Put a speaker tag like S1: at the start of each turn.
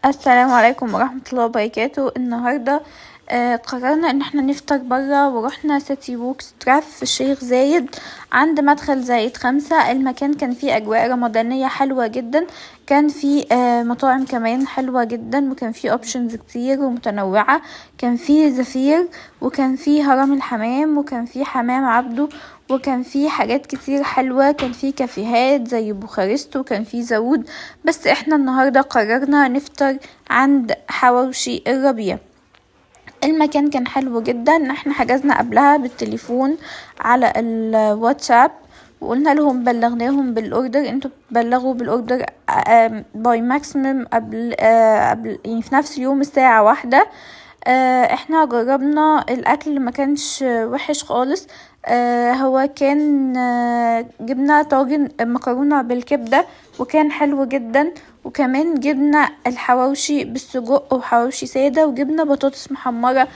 S1: السلام عليكم ورحمة الله وبركاته. النهاردة قررنا ان احنا نفطر برا، ورحنا سيتي ووك ستراف في الشيخ زايد عند مدخل زايد 5. المكان كان فيه اجواء رمضانية حلوة جدا، كان فيه مطاعم كمان حلوة جدا، وكان فيه اوبشنز كتير ومتنوعة. كان فيه زفير، وكان فيه هرم الحمام، وكان فيه حمام عبده، وكان فيه حاجات كتير حلوة. كان فيه كافيهات زي بوخارست، وكان فيه زود. بس احنا النهاردة قررنا نفطر عند حواوشي الربيع. المكان كان حلو جدا. احنا حجزنا قبلها بالتليفون على الواتساب، وقلنا لهم بلغناهم بالاوردر، انتوا بلغوا بالاوردر باي ماكسيمم قبل يعني في نفس اليوم الساعة 1. احنا جربنا الاكل ما كانش وحش خالص. هو كان جبنا طاجن مكرونة بالكبدة وكان حلو جدا، وكمان جبنا الحواوشي بالسجق وحواوشي سادة، وجبنا بطاطس محمرة